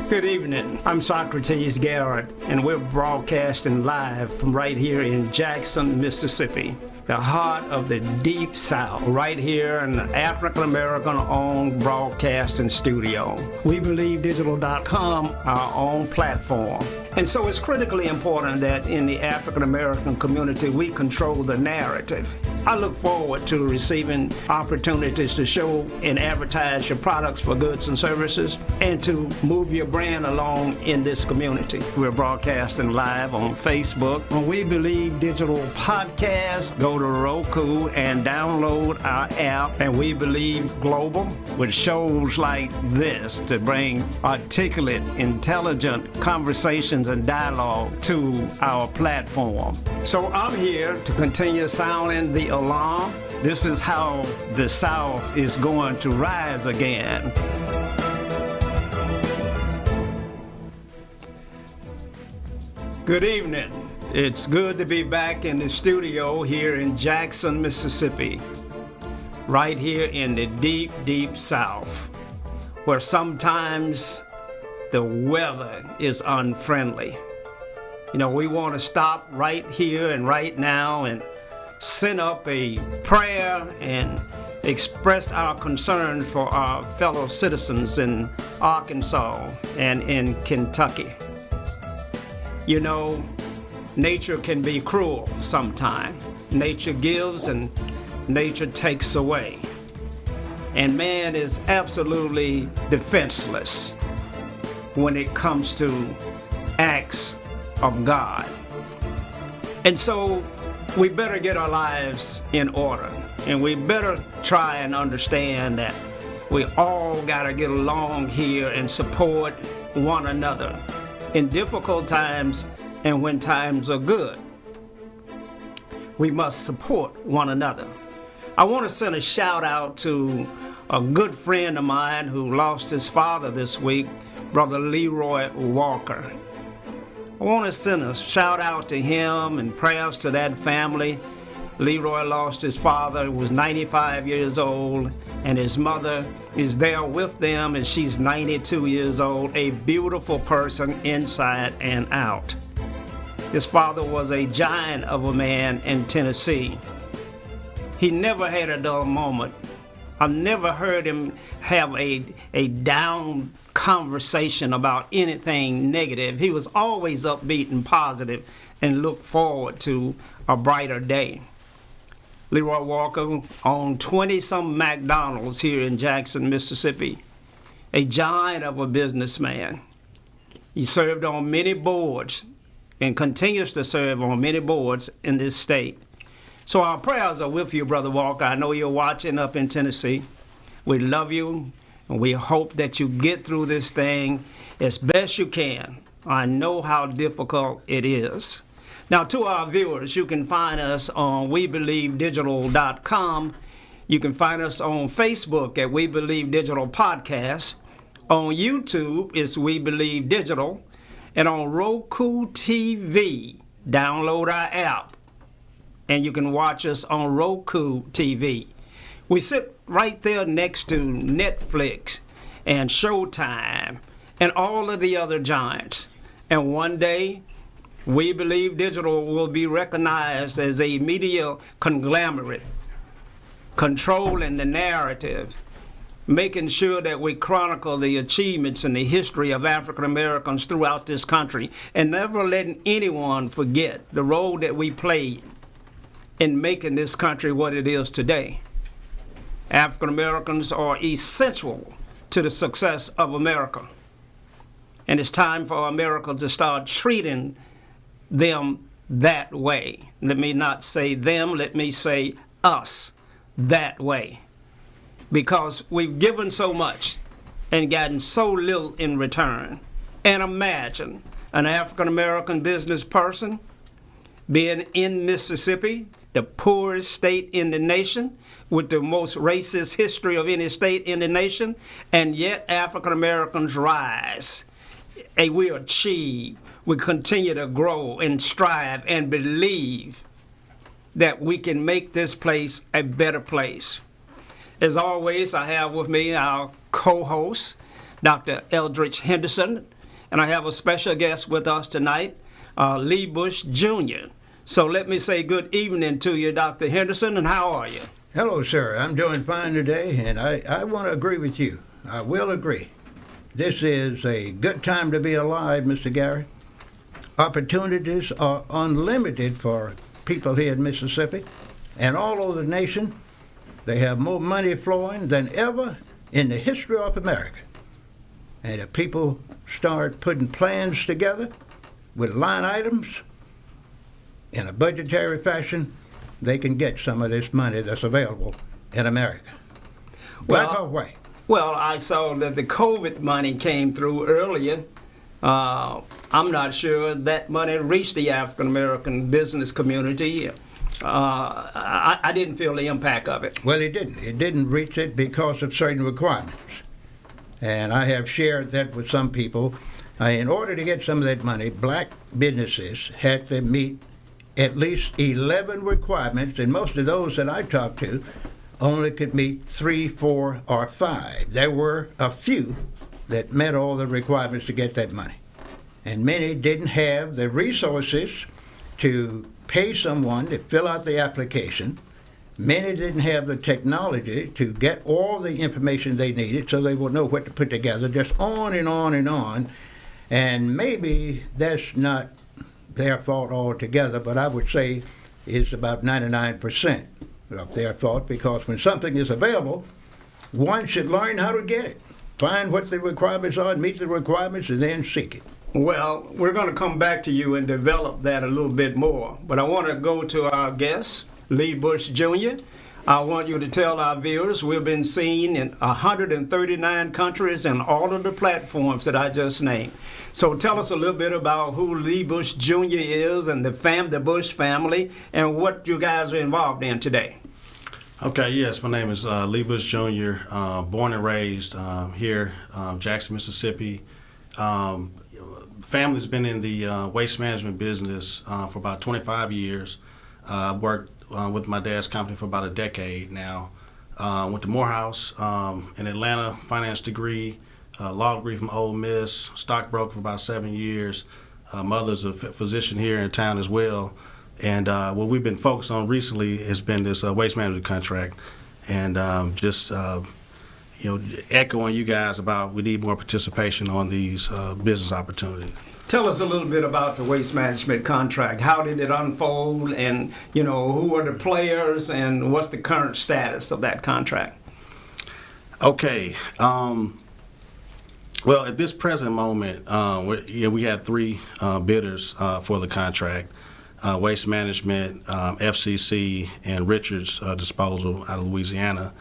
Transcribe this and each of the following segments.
Good evening. I'm Socrates Garrett, and we're broadcasting live from right here in Jackson, Mississippi, the heart of the Deep South, right here in the African-American-owned broadcasting studio. WeBelieveDigital.com, our own platform. And so it's critically important that in the African-American community, we control the narrative. I look forward to receiving opportunities to show and advertise your products for goods and services and to move your brand along in this community. We're broadcasting live on Facebook. On We Believe Digital Podcast, go to Roku and download our app, and We Believe Global, with shows like this to bring articulate, intelligent conversations and dialogue to our platform. So I'm here to continue sounding the alarm. This is how the South is going to rise again. Good evening. It's good to be back in the studio here in Jackson, Mississippi, right here in the deep, deep South, where sometimes the weather is unfriendly. You know, we want to stop right here and right now and send up a prayer and express our concern for our fellow citizens in Arkansas and in Kentucky. You know, nature can be cruel sometimes. Nature gives and nature takes away. And man is absolutely defenseless when it comes to acts of God. And so we better get our lives in order, and we better try and understand that we all got to get along here and support one another in difficult times and when times are good. We must support one another. I want to send a shout out to a good friend of mine who lost his father this week, Brother Leroy Walker. I want to send a shout out to him and prayers to that family. Leroy lost his father, who was 95 years old, and his mother is there with them, and she's 92 years old, a beautiful person inside and out. His father was a giant of a man in Tennessee. He never had a dull moment. I've never heard him have a down conversation about anything negative. He was always upbeat and positive and looked forward to a brighter day. Leroy Walker owned 20-some McDonald's here in Jackson, Mississippi, a giant of a businessman. He served on many boards and continues to serve on many boards in this state. So our prayers are with you, Brother Walker. I know you're watching up in Tennessee. We love you, and we hope that you get through this thing as best you can. I know how difficult it is. Now, to our viewers, you can find us on WeBelieveDigital.com. You can find us on Facebook at We Believe Digital Podcast. On YouTube, it's We Believe Digital. And on Roku TV, download our app, and you can watch us on Roku TV. We sit right there next to Netflix and Showtime and all of the other giants. And one day, We Believe Digital will be recognized as a media conglomerate, controlling the narrative, making sure that we chronicle the achievements and the history of African Americans throughout this country, and never letting anyone forget the role that we played in making this country what it is today. African Americans are essential to the success of America. And it's time for America to start treating them that way. Let me not say them, let me say us that way. Because we've given so much and gotten so little in return. And imagine an African American business person being in Mississippi, the poorest state in the nation, with the most racist history of any state in the nation, and yet African Americans rise. And we achieve, we continue to grow and strive and believe that we can make this place a better place. As always, I have with me our co-host, Dr. Eldridge Henderson, and I have a special guest with us tonight, Lee Bush Jr. So let me say good evening to you, Dr. Henderson, and how are you? Hello, sir. I'm doing fine today, and I want to agree with you. I will agree. This is a good time to be alive, Mr. Garrett. Opportunities are unlimited for people here in Mississippi and all over the nation. They have more money flowing than ever in the history of America. And if people start putting plans together with line items in a budgetary fashion, they can get some of this money that's available in America. Black or white? Well, I saw that the COVID money came through earlier. I'm not sure that money reached the African American business community. I didn't feel the impact of it. Well, it didn't. It didn't reach it because of certain requirements. And I have shared that with some people. In order to get some of that money, black businesses had to meet at least 11 requirements, and most of those that I talked to only could meet 3, 4, or 5. There were a few that met all the requirements to get that money. And many didn't have the resources to pay someone to fill out the application. Many didn't have the technology to get all the information they needed so they would know what to put together, just on and on and on. And maybe that's not their fault altogether, but I would say it's about 99% of their fault, because when something is available, one should learn how to get it, find what the requirements are, meet the requirements, and then seek it. Well, we're going to come back to you and develop that a little bit more, but I want to go to our guest, Lee Bush Jr. I want you to tell our viewers we've been seen in 139 countries and all of the platforms that I just named. So tell us a little bit about who Lee Bush Jr. is and the Bush family and what you guys are involved in today. Okay, yes, my name is Lee Bush Jr., born and raised here, Jackson, Mississippi. Family's been in the waste management business for about 25 years. I've worked with my dad's company for about a decade now. Went to Morehouse in Atlanta, finance degree, law degree from Ole Miss, stockbroker for about 7 years. Mother's a physician here in town as well. And what we've been focused on recently has been this waste management contract. And echoing you guys about we need more participation on these business opportunities. Tell us a little bit about the waste management contract. How did it unfold, and who are the players, and what's the current status of that contract? Okay. Well, at this present moment, we had 3 bidders for the contract: Waste Management, FCC, and Richards Disposal out of Louisiana.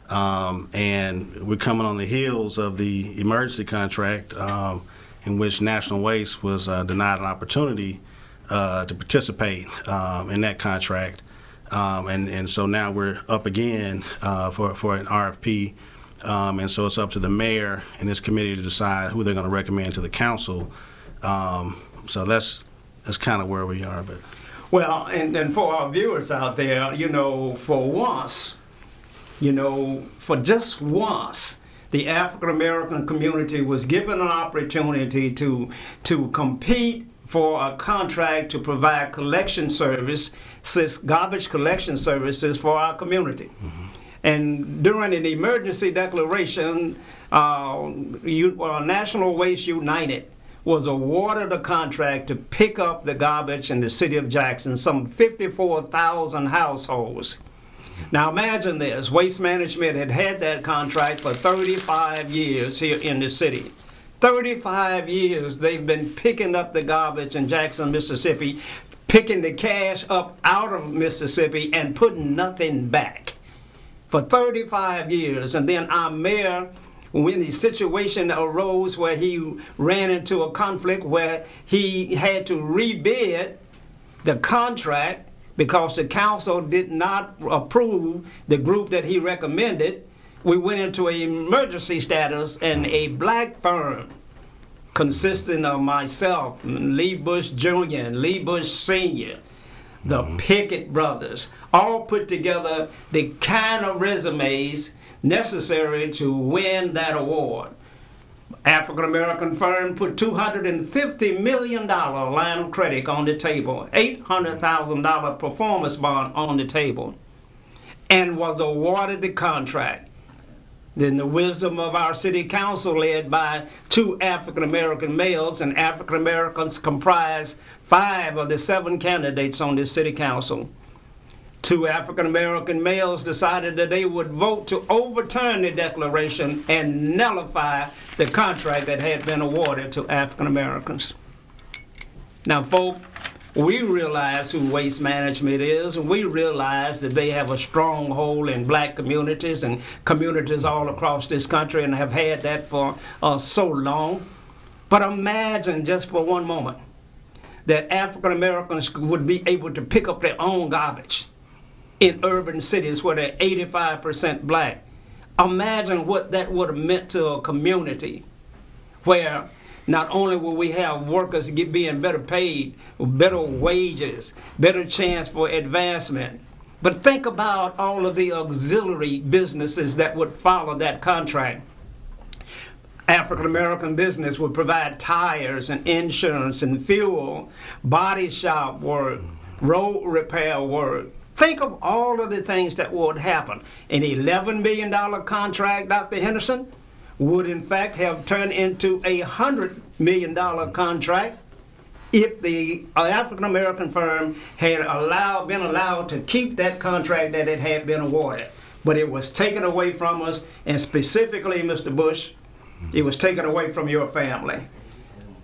And we're coming on the heels of the emergency contract, in which National Waste was denied an opportunity to participate in that contract. And so now we're up again for an RFP. And so it's up to the mayor and his committee to decide who they're going to recommend to the council. So that's kind of where we are. But well, and for our viewers out there, for once, for just once, the African American community was given an opportunity to compete for a contract to provide collection services, garbage collection services for our community. Mm-hmm. And during an emergency declaration, National Waste United was awarded a contract to pick up the garbage in the city of Jackson, some 54,000 households. Now imagine this, Waste Management had that contract for 35 years here in the city. 35 years they've been picking up the garbage in Jackson, Mississippi, picking the cash up out of Mississippi and putting nothing back. For 35 years, and then our mayor, when the situation arose where he ran into a conflict where he had to rebid the contract because the council did not approve the group that he recommended, we went into an emergency status, and a black firm consisting of myself, Lee Bush Jr. and Lee Bush Sr., the Pickett brothers, all put together the kind of resumes necessary to win that award. African-American firm put $250 million line of credit on the table, $800,000 performance bond on the table, and was awarded the contract. Then the wisdom of our city council, led by 2 African-American males, and African-Americans comprise 5 of the 7 candidates on this city council. 2 African-American males decided that they would vote to overturn the declaration and nullify the contract that had been awarded to African-Americans. Now, folks, we realize who Waste Management is, and we realize that they have a stronghold in black communities and communities all across this country, and have had that for so long. But imagine just for one moment that African-Americans would be able to pick up their own garbage in urban cities where they're 85% black. Imagine what that would have meant to a community where not only will we have workers being better paid, better wages, better chance for advancement, but think about all of the auxiliary businesses that would follow that contract. African-American business would provide tires and insurance and fuel, body shop work, road repair work. Think of all of the things that would happen. An $11 million contract, Dr. Henderson, would in fact have turned into a $100 million contract if the African-American firm had been allowed to keep that contract that it had been awarded. But it was taken away from us, and specifically, Mr. Bush, it was taken away from your family.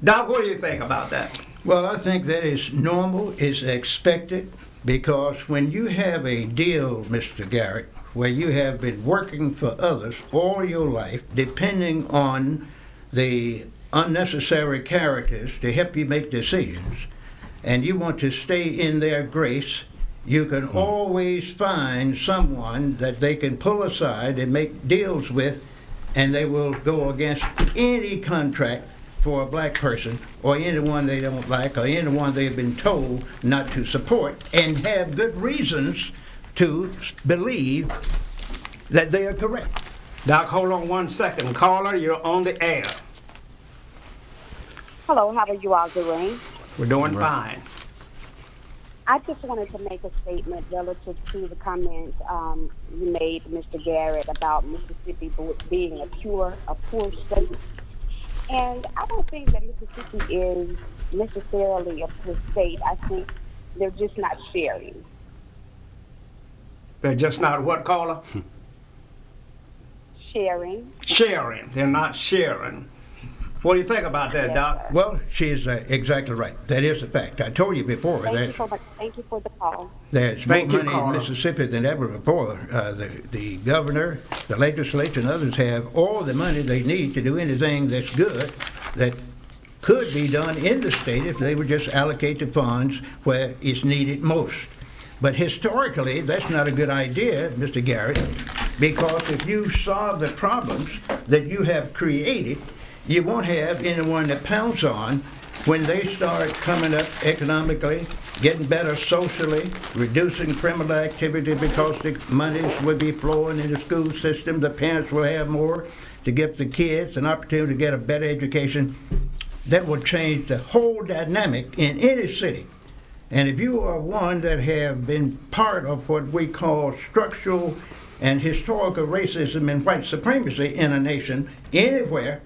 Doc, what do you think about that? Well, I think that is normal, is expected, because when you have a deal, Mr. Garrett, where you have been working for others all your life, depending on the unnecessary characters to help you make decisions, and you want to stay in their grace, you can always find someone that they can pull aside and make deals with, and they will go against any contract for a black person or anyone they don't like or anyone they've been told not to support, and have good reasons to believe that they are correct. Doc, hold on one second. Caller, you're on the air. Hello, how are you all doing? We're doing fine. I just wanted to make a statement relative to the comment you made, Mr. Garrett, about Mississippi being a poor state. And I don't think that Mississippi is necessarily a poor state. I think they're just not sharing. They're just not what, caller? Sharing. Sharing. They're not sharing. What do you think about that, Yes, Doc? sir. Well, she's exactly right. That is a fact. I told you before Thank you that so much. Thank you for the call. there's more Thank you, money in caller. Mississippi than ever before. The governor, the legislature, and others have all the money they need to do anything that's good that could be done in the state if they would just allocate the funds where it's needed most. But historically, that's not a good idea, Mr. Garrett, because if you solve the problems that you have created, you won't have anyone to pounce on when they start coming up economically, getting better socially, reducing criminal activity because the monies will be flowing in the school system, the parents will have more to give the kids an opportunity to get a better education. That will change the whole dynamic in any city. And if you are one that have been part of what we call structural and historical racism and white supremacy in a nation, anywhere,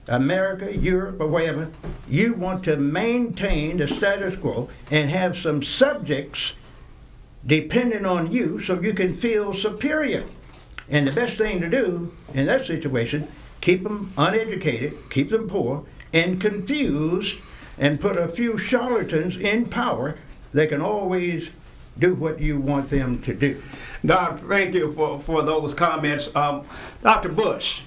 America, Europe, or wherever, you want to maintain the status quo and have some subjects depending on you so you can feel superior. And the best thing to do in that situation, keep them uneducated, keep them poor, and confused, and put a few charlatans in power that can always do what you want them to do. Doc, thank you for those comments. Dr. Bush,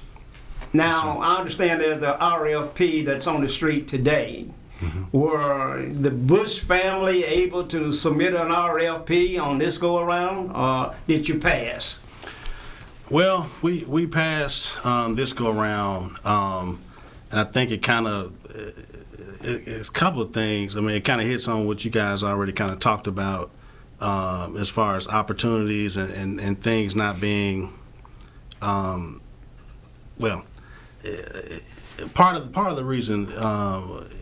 now I understand there's the RFP that's on the street today. Mm-hmm. Were the Bush family able to submit an RFP on this go around, or did you pass? Well, we passed this go around, and I think it kind of it's a couple of things. I mean, it kind of hits on what you guys already kind of talked about as far as opportunities and things not being well. part of the reason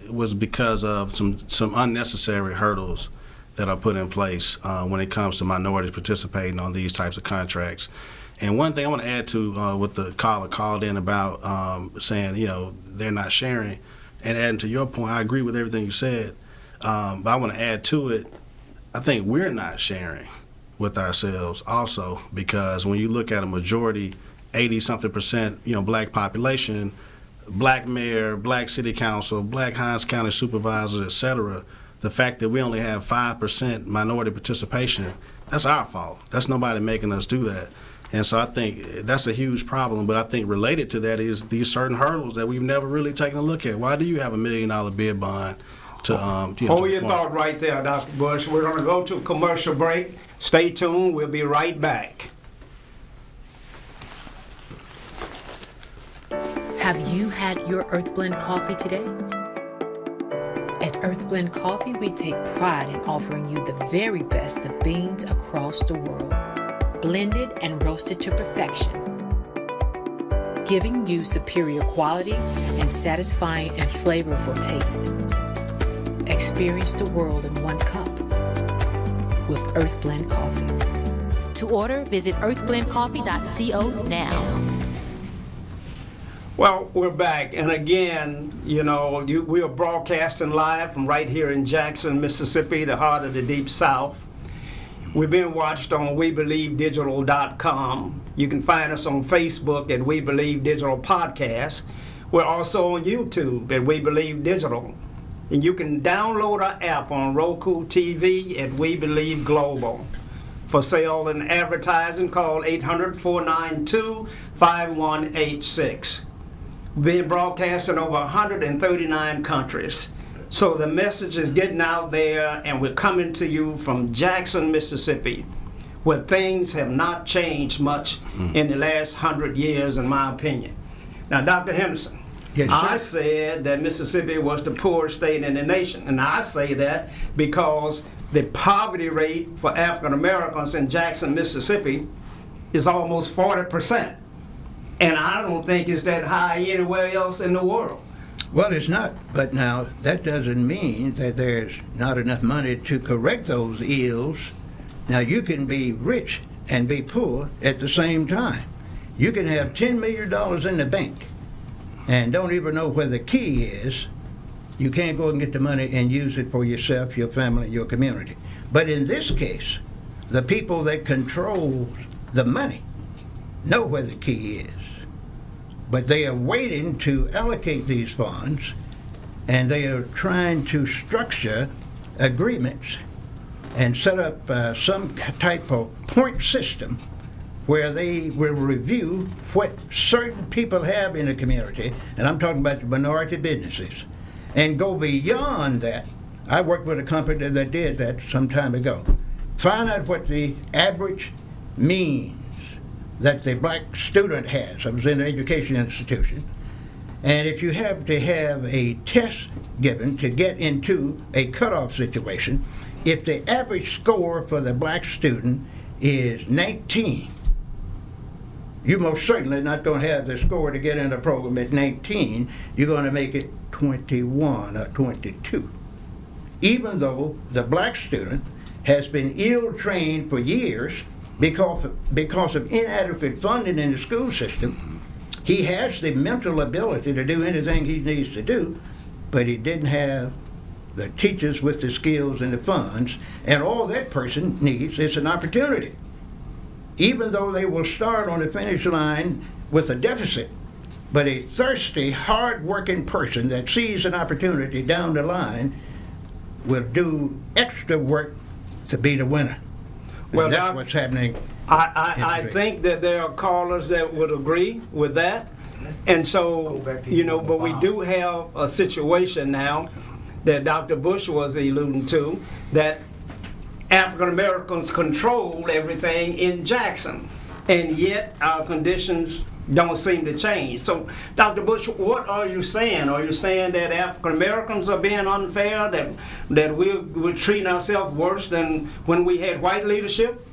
was because of some unnecessary hurdles that are put in place when it comes to minorities participating on these types of contracts. And one thing I want to add to what the caller called in about saying, they're not sharing, and adding to your point, I agree with everything you said, but I want to add to it, I think we're not sharing with ourselves also, because when you look at a majority, 80-something%, black population, black mayor, black city council, black Hinds County supervisors, et cetera, the fact that we only have 5% minority participation, that's our fault. That's nobody making us do that. And so I think that's a huge problem, but I think related to that is these certain hurdles that we've never really taken a look at. Why do you have $1 million bid bond to Hold your thought right there, Dr. Bush. We're going to go to a commercial break. Stay tuned. We'll be right back. Have you had your Earthblend coffee today? At Earthblend Coffee, we take pride in offering you the very best of beans across the world, blended and roasted to perfection, giving you superior quality and satisfying and flavorful taste. Experience the world in one cup with Earthblend Coffee. To order, visit earthblendcoffee.co now. Well, we're back, and again, we are broadcasting live from right here in Jackson, Mississippi, the heart of the Deep South. We're being watched on WeBelieveDigital.com. You can find us on Facebook at We Believe Digital Podcast. We're also on YouTube at We Believe Digital. And you can download our app on Roku TV at We Believe Global. For sale and advertising, call 800-492-5186. Being broadcast in over 139 countries. So the message is getting out there, and we're coming to you from Jackson, Mississippi, where things have not changed much in the last 100 years, in my opinion. Now, Dr. Henderson, yes, I said that Mississippi was the poorest state in the nation, and I say that because the poverty rate for African Americans in Jackson, Mississippi is almost 40%. And I don't think it's that high anywhere else in the world. Well, it's not, but now that doesn't mean that there's not enough money to correct those ills. Now, you can be rich and be poor at the same time. You can have $10 million in the bank and don't even know where the key is. You can't go and get the money and use it for yourself, your family, your community. But in this case, the people that control the money know where the key is. But they are waiting to allocate these funds, and they are trying to structure agreements and set up some type of point system where they will review what certain people have in the community, and I'm talking about the minority businesses, and go beyond that. I worked with a company that did that some time ago. Find out what the average means that the black student has. I was in an education institution, and if you have to have a test given to get into a cutoff situation, if the average score for the black student is 19, you most certainly not going to have the score to get in a program at 19. You're going to make it 21 or 22. Even though the black student has been ill-trained for years because of inadequate funding in the school system, he has the mental ability to do anything he needs to do, but he didn't have the teachers with the skills and the funds, and all that person needs is an opportunity. Even though they will start on the finish line with a deficit, but a thirsty, hard-working person that sees an opportunity down the line will do extra work to be the winner. Well, that's what's happening. I think that there are callers that would agree with that. And so, but we do have a situation now that Dr. Bush was alluding to, that African Americans control everything in Jackson, and yet our conditions don't seem to change. So, Dr. Bush, what are you saying? Are you saying that African Americans are being unfair, that we're treating ourselves worse than when we had white leadership?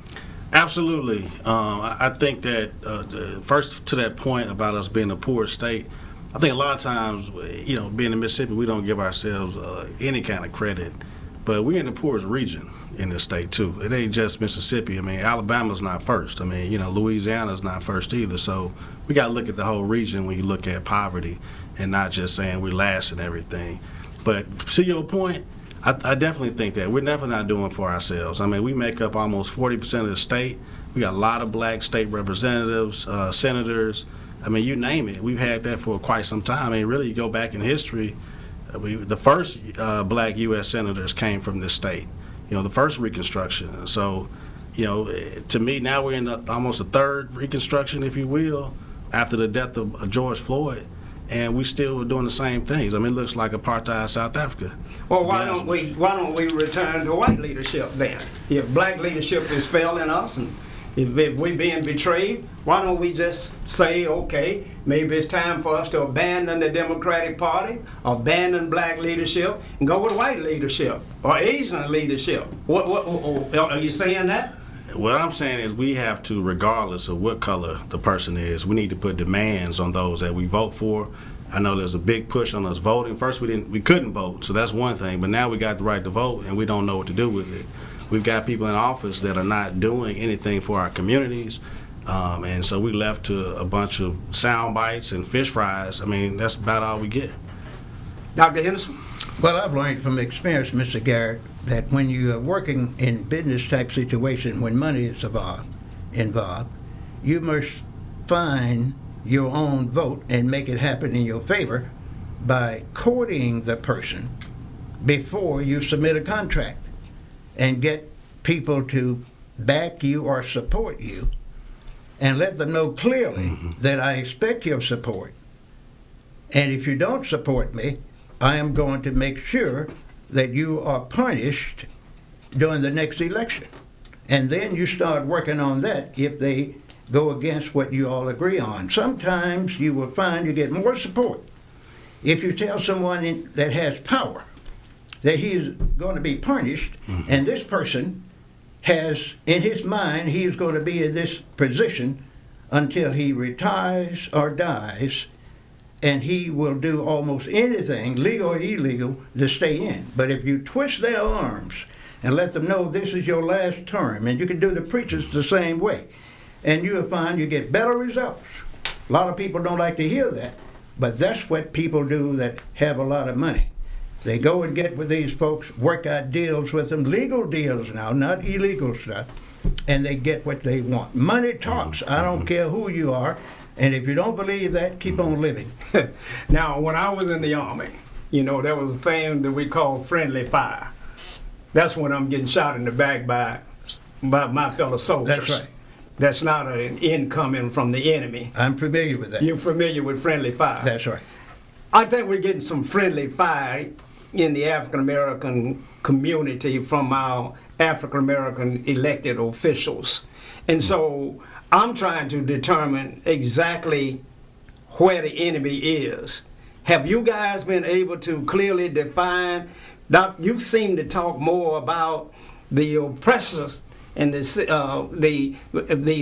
Absolutely. I think that first to that point about us being a poor state, I think a lot of times, being in Mississippi, we don't give ourselves any kind of credit, but we're in the poorest region in this state too. It ain't just Mississippi. I mean, Alabama's not first. I mean, Louisiana's not first either. So we got to look at the whole region when you look at poverty and not just saying we're last in everything. But to your point, I definitely think that we're definitely not doing for ourselves. I mean, we make up almost 40% of the state. We got a lot of black state representatives, senators. I mean, you name it. We've had that for quite some time. I mean, really, you go back in history, the first black U.S. senators came from this state. The first Reconstruction. So, to me, now we're in almost a third Reconstruction, if you will, after the death of George Floyd, and we still are doing the same things. I mean, it looks like apartheid South Africa. Well, why don't we return to white leadership then? If black leadership is failing us, and if we're being betrayed, why don't we just say, okay, maybe it's time for us to abandon the Democratic Party, abandon black leadership, and go with white leadership or Asian leadership? What are you saying that? What I'm saying is we have to, regardless of what color the person is, we need to put demands on those that we vote for. I know there's a big push on us voting. First, we couldn't vote, so that's one thing. But now we got the right to vote, and we don't know what to do with it. We've got people in office that are not doing anything for our communities, and so we left to a bunch of sound bites and fish fries. I mean, that's about all we get. Dr. Henderson? Well, I've learned from experience, Mr. Garrett, that when you are working in business type situation, when money is involved, you must find your own vote and make it happen in your favor by courting the person before you submit a contract and get people to back you or support you and let them know clearly that I expect your support. And if you don't support me, I am going to make sure that you are punished during the next election. And then you start working on that if they go against what you all agree on. Sometimes you will find you get more support if you tell someone that has power that he is going to be punished, and this person has in his mind he is going to be in this position until he retires or dies, and he will do almost anything, legal or illegal, to stay in. But if you twist their arms and let them know this is your last term, and you can do the preachers the same way, and you'll find you get better results. A lot of people don't like to hear that, but that's what people do that have a lot of money. They go and get with these folks, work out deals with them, legal deals now, not illegal stuff, and they get what they want. Money talks. I don't care who you are, and if you don't believe that, keep on living. Now, when I was in the Army, there was a thing that we called friendly fire. That's when I'm getting shot in the back by my fellow soldiers. That's right. That's not an incoming from the enemy. I'm familiar with that. You're familiar with friendly fire? That's right. I think we're getting some friendly fire in the African American community from our African American elected officials. And so I'm trying to determine exactly where the enemy is. Have you guys been able to clearly define? You seem to talk more about the oppressors and the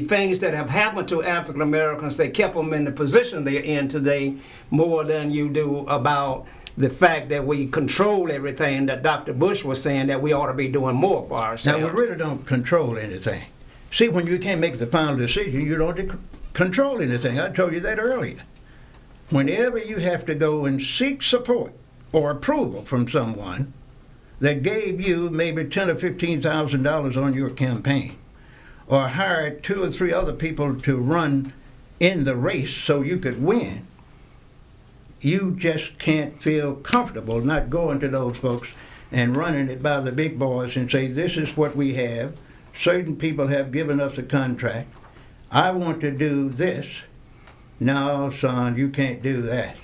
things that have happened to African Americans that kept them in the position they're in today more than you do about the fact that we control everything that Dr. Bush was saying that we ought to be doing more for ourselves. Now, we really don't control anything. See, when you can't make the final decision, you don't control anything. I told you that earlier. Whenever you have to go and seek support or approval from someone that gave you maybe $10,000 or $15,000 on your campaign, or hired 2 or 3 other people to run in the race so you could win, you just can't feel comfortable not going to those folks and running it by the big boys and say, this is what we have. Certain people have given us a contract. I want to do this. No, son, you can't do that.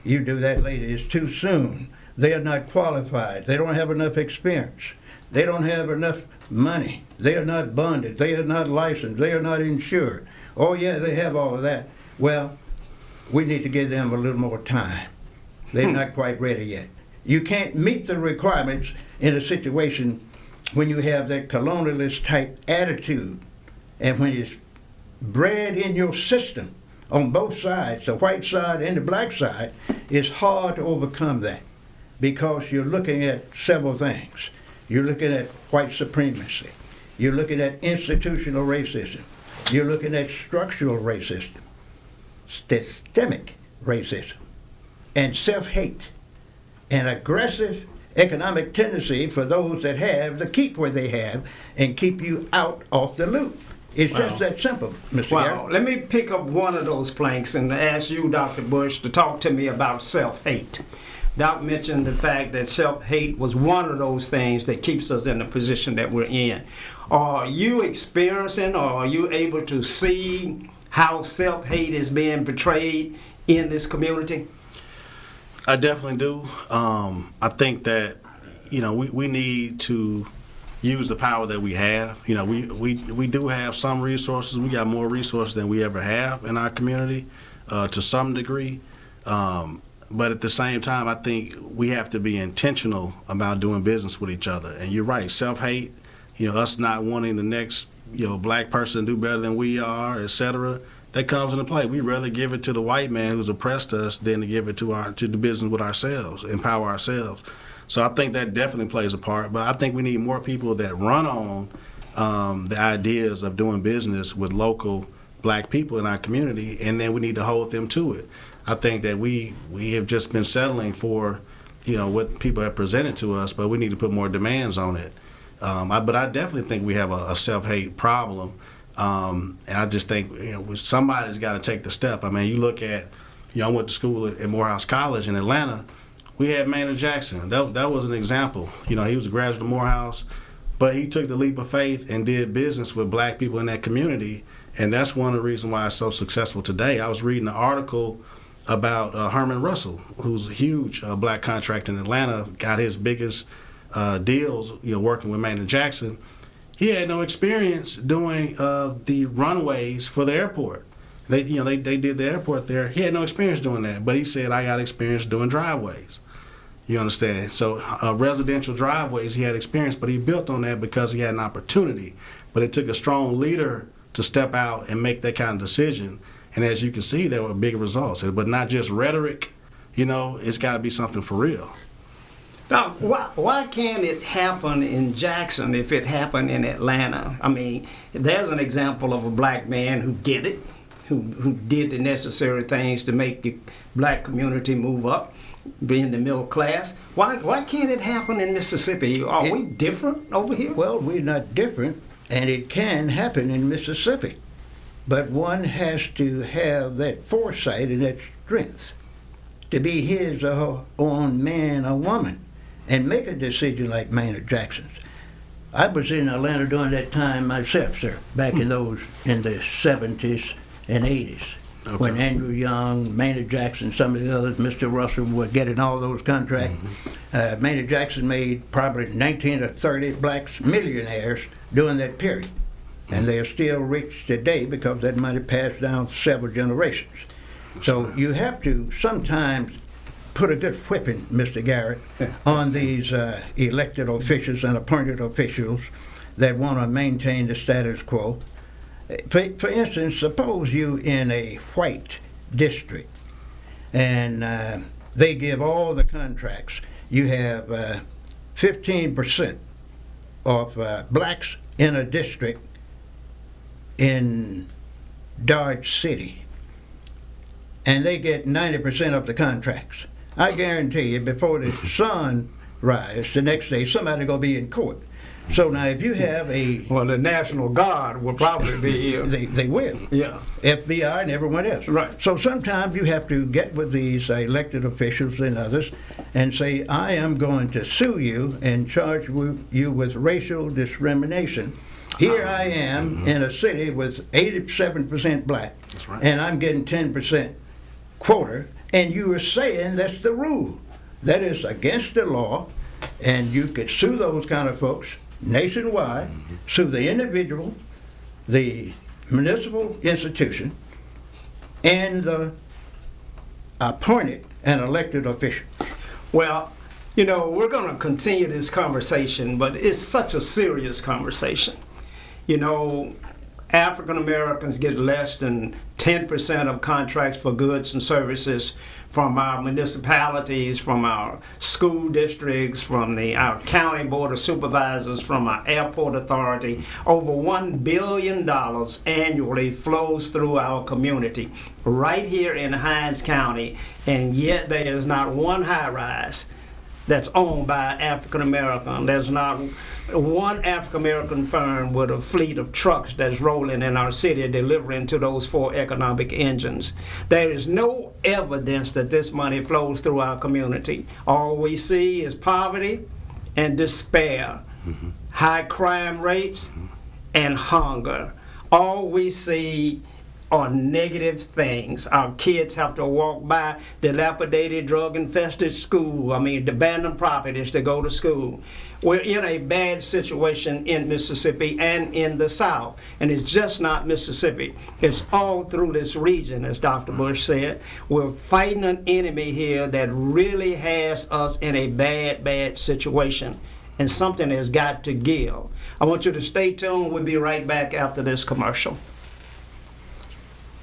You do that later. It's too soon. They are not qualified. They don't have enough experience. They don't have enough money. They are not bonded. They are not licensed. They are not insured. Oh, yeah, they have all of that. Well, we need to give them a little more time. They're not quite ready yet. You can't meet the requirements in a situation when you have that colonialist type attitude and when it's bred in your system on both sides, the white side and the black side, it's hard to overcome that because you're looking at several things. You're looking at white supremacy. You're looking at institutional racism. You're looking at structural racism, systemic racism, and self-hate, and aggressive economic tendency for those that have to keep where they have and keep you out of the loop. It's just that simple, Mr. Garrett. Well, let me pick up one of those planks and ask you, Dr. Bush, to talk to me about self-hate. Doc mentioned the fact that self-hate was one of those things that keeps us in the position that we're in. Are you experiencing or are you able to see how self-hate is being portrayed in this community? I definitely do. I think that, we need to use the power that we have. We do have some resources. We got more resources than we ever have in our community to some degree. But at the same time, I think we have to be intentional about doing business with each other. And you're right, self-hate, us not wanting the next, black person to do better than we are, et cetera, that comes into play. We rather give it to the white man who's oppressed us than to give it to the business with ourselves, empower ourselves. So I think that definitely plays a part. But I think we need more people that run on the ideas of doing business with local black people in our community, and then we need to hold them to it. I think that we have just been settling for, what people have presented to us, but we need to put more demands on it. But I definitely think we have a self-hate problem, and I just think somebody's got to take the step. I mean, you look at, I went to school at Morehouse College in Atlanta. We had Maynard Jackson. That was an example. He was a graduate of Morehouse, but he took the leap of faith and did business with black people in that community, and that's one of the reasons why it's so successful today. I was reading an article about Herman Russell, who's a huge black contractor in Atlanta, got his biggest deals, working with Maynard Jackson. He had no experience doing the runways for the airport. They did the airport there. He had no experience doing that, but he said, I got experience doing driveways. You understand? So residential driveways, he had experience, but he built on that because he had an opportunity. But it took a strong leader to step out and make that kind of decision. And as you can see, there were big results. But not just rhetoric, it's got to be something for real. Now, why can't it happen in Jackson if it happened in Atlanta? I mean, there's an example of a black man who did it, who did the necessary things to make the black community move up, be in the middle class. Why can't it happen in Mississippi? Are we different over here? Well, we're not different, and it can happen in Mississippi. But one has to have that foresight and that strength to be his or her own man or woman and make a decision like Maynard Jackson's. I was in Atlanta during that time myself, sir, back in the 70s and 80s, okay, when Andrew Young, Maynard Jackson, some of the others, Mr. Russell were getting all those contracts. Mm-hmm. Maynard Jackson made probably 19 or 30 blacks millionaires during that period. And they are still rich today because that money passed down for several generations. So you have to sometimes put a good whipping, Mr. Garrett, on these elected officials and appointed officials that want to maintain the status quo. For instance, suppose you in a white district and they give all the contracts. You have 15% of blacks in a district in Dodge City, and they get 90% of the contracts. I guarantee you, before the sun rises, the next day, somebody's going to be in court. So now if you have Well, the National Guard will probably be here. They will. Yeah. FBI and everyone else. Right. So sometimes you have to get with these elected officials and others and say, I am going to sue you and charge you with racial discrimination. Here I am in a city with 87% black, that's right, and I'm getting 10% quota, and you are saying that's the rule. That is against the law, and you could sue those kind of folks nationwide, sue the individual, the municipal institution, and the appointed and elected official. Well, we're going to continue this conversation, but it's such a serious conversation. African Americans get less than 10% of contracts for goods and services from our municipalities, from our school districts, from our county board of supervisors, from our airport authority. Over $1 billion annually flows through our community right here in Hinds County, and yet there is not one high-rise that's owned by African American. There's not one African American firm with a fleet of trucks that's rolling in our city delivering to those 4 economic engines. There is no evidence that this money flows through our community. All we see is poverty and despair, high crime rates, and hunger. All we see are negative things. Our kids have to walk by dilapidated, drug-infested abandoned properties to go to school. We're in a bad situation in Mississippi and in the South. And it's just not Mississippi. It's all through this region, as Dr. Bush said. We're fighting an enemy here that really has us in a bad, bad situation. And something has got to give. I want you to stay tuned. We'll be right back after this commercial.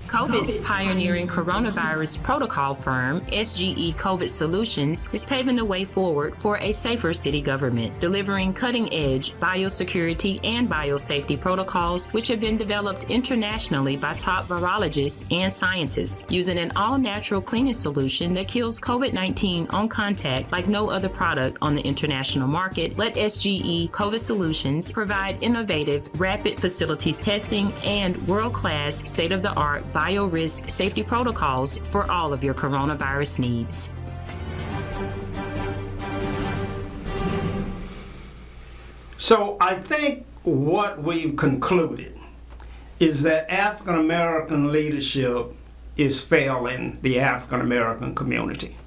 COVID's pioneering coronavirus protocol firm, S2-E COVID Solutions, is paving the way forward for a safer city government, delivering cutting-edge biosecurity and biosafety protocols which have been developed internationally by top virologists and scientists, using an all-natural cleaning solution that kills COVID-19 on contact like no other product on the international market. Let S2-E COVID Solutions provide innovative, rapid facilities testing and world-class, state-of-the-art biorisk safety protocols for all of your coronavirus needs. So I think what we've concluded is that African American leadership is failing the African American community.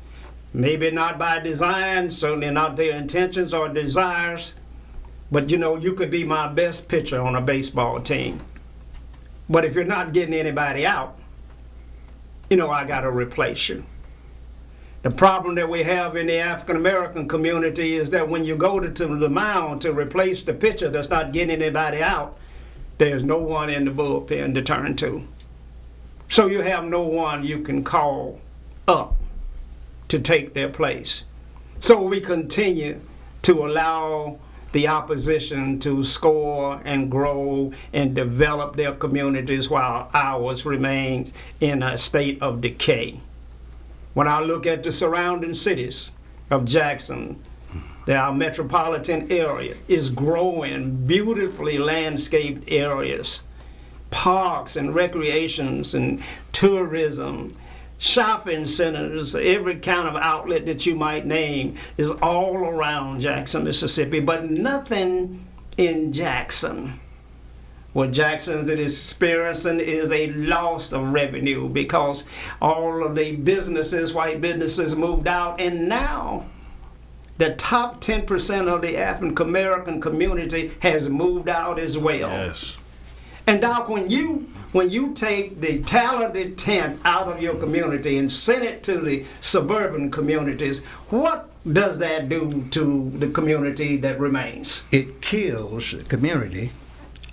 Maybe not by design, certainly not their intentions or desires, but you could be my best pitcher on a baseball team. But if you're not getting anybody out, I got to replace you. The problem that we have in the African American community is that when you go to the mound to replace the pitcher that's not getting anybody out, there's no one in the bullpen to turn to. So you have no one you can call up to take their place. So we continue to allow the opposition to score and grow and develop their communities while ours remains in a state of decay. When I look at the surrounding cities of Jackson, our metropolitan area is growing, beautifully landscaped areas, parks and recreations and tourism, shopping centers, every kind of outlet that you might name is all around Jackson, Mississippi, but nothing in Jackson. What Jackson is experiencing is a loss of revenue because all of the white businesses moved out, and now the top 10% of the African American community has moved out as well. Yes. And Doc, when you take the talented 10 out of your community and send it to the suburban communities, what does that do to the community that remains? It kills the community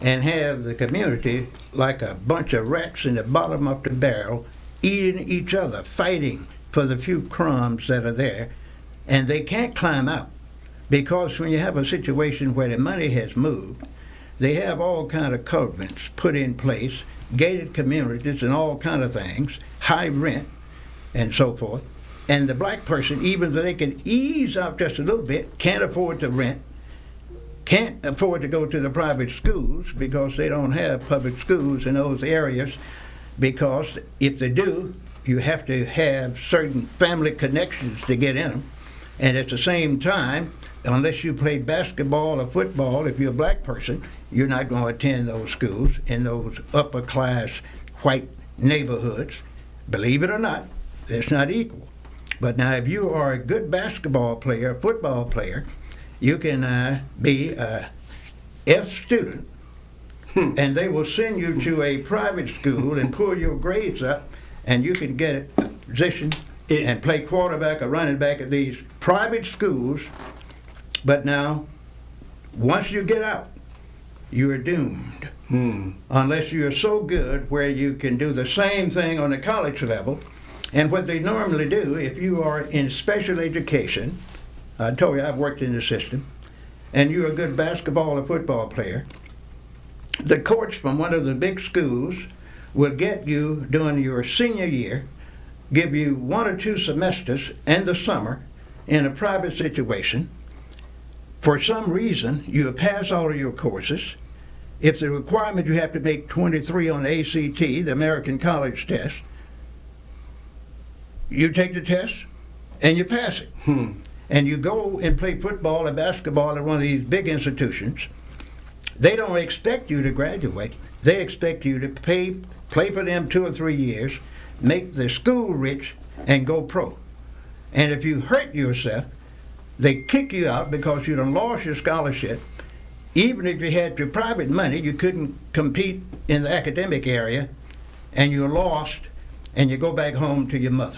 and have the community like a bunch of rats in the bottom of the barrel eating each other, fighting for the few crumbs that are there, and they can't climb out because when you have a situation where the money has moved, they have all kind of covenants put in place, gated communities and all kind of things, high rent and so forth. And the black person, even though they can ease out just a little bit, can't afford to rent, can't afford to go to the private schools because they don't have public schools in those areas, because if they do, you have to have certain family connections to get in them. And at the same time, unless you play basketball or football, if you're a black person, you're not going to attend those schools in those upper class white neighborhoods. Believe it or not, it's not equal. But now if you are a good basketball player, football player, you can be a F student, and they will send you to a private school and pull your grades up, and you can get a position and play quarterback or running back at these private schools. But now, once you get out, you are doomed. unless you're so good where you can do the same thing on the college level. And what they normally do, if you are in special education, I told you I've worked in the system, and you're a good basketball or football player, the coach from one of the big schools will get you during your senior year, give you 1 or 2 semesters in the summer in a private situation. For some reason, you pass all of your courses. If the requirement you have to make 23 on the ACT, the American College Test, you take the test and you pass it. And you go and play football or basketball at one of these big institutions. They don't expect you to graduate. They expect you to play for them 2 or 3 years, make the school rich, and go pro. And if you hurt yourself, they kick you out because you done lost your scholarship. Even if you had your private money, you couldn't compete in the academic area, and you're lost, and you go back home to your mother.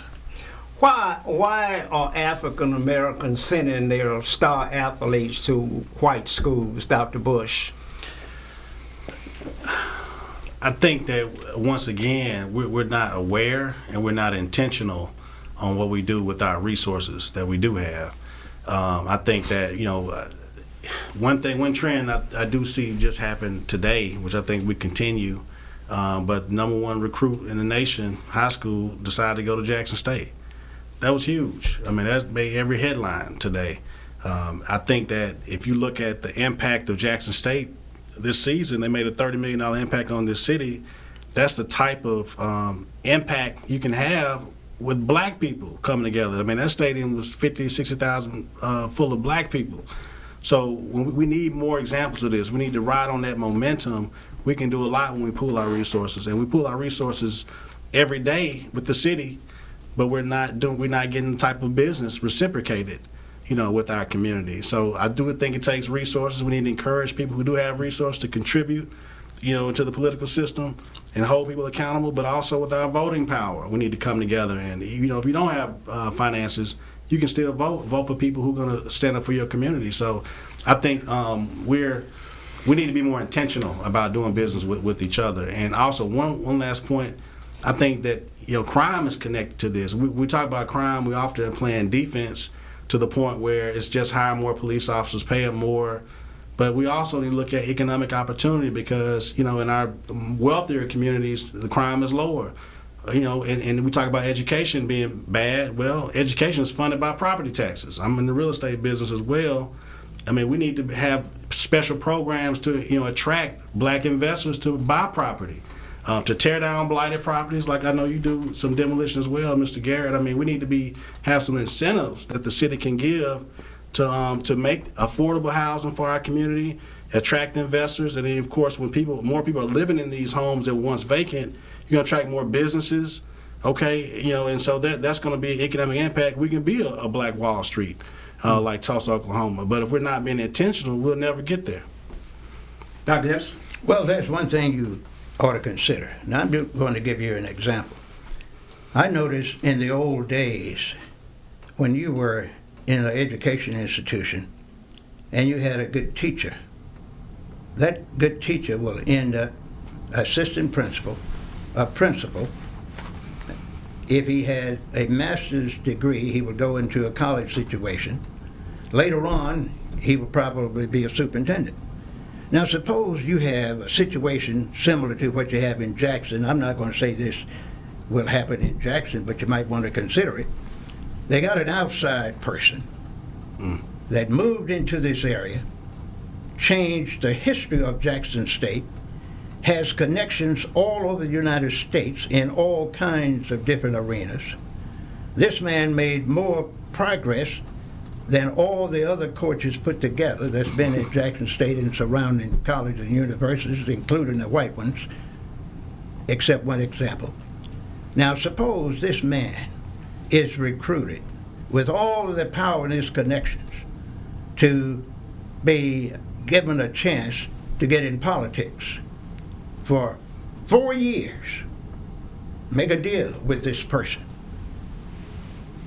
Why are African Americans sending their star athletes to white schools, Dr. Bush? I think that, once again, we're not aware and we're not intentional on what we do with our resources that we do have. I think that, one trend I do see just happen today, which I think we continue, but #1 recruit in the nation, high school, decided to go to Jackson State. That was huge. I mean, that made every headline today. I think that if you look at the impact of Jackson State this season, they made a $30 million impact on this city. That's the type of impact you can have with black people coming together. I mean, that stadium was 50,000, 60,000 full of black people. So we need more examples of this. We need to ride on that momentum. We can do a lot when we pool our resources, and we pool our resources every day with the city, but we're not getting the type of business reciprocated, with our community. So I do think it takes resources. We need to encourage people who do have resources to contribute, to the political system and hold people accountable, but also with our voting power. We need to come together, and, if you don't have finances, you can still vote for people who are going to stand up for your community. So I think we need to be more intentional about doing business with each other. And also, one last point, I think that, crime is connected to this. We talk about crime, we often playing defense to the point where it's just hire more police officers, pay them more. But we also need to look at economic opportunity because, in our wealthier communities, the crime is lower. And we talk about education being bad. Well, education is funded by property taxes. I'm in the real estate business as well. I mean, we need to have special programs to, attract black investors to buy property. To tear down blighted properties, like I know you do some demolition as well, Mr. Garrett. I mean, we need to have some incentives that the city can give to make affordable housing for our community, attract investors, and then, of course, when more people are living in these homes that were once vacant, you're going to attract more businesses, okay? And so that's going to be an economic impact. We can be a Black Wall Street, like Tulsa, Oklahoma. But if we're not being intentional, we'll never get there. Dr. Yes? Well, that's one thing you ought to consider. Now, I'm going to give you an example. I noticed in the old days, when you were in an education institution and you had a good teacher, that good teacher will end up assistant principal, a principal. If he had a master's degree, he would go into a college situation. Later on, he would probably be a superintendent. Now, suppose you have a situation similar to what you have in Jackson. I'm not going to say this will happen in Jackson, but you might want to consider it. They got an outside person that moved into this area, changed the history of Jackson State, has connections all over the United States in all kinds of different arenas. This man made more progress than all the other coaches put together that's been at Jackson State and surrounding colleges and universities, including the white ones, except one example. Now, suppose this man is recruited with all of the power and his connections to be given a chance to get in politics for 4 years, make a deal with this person,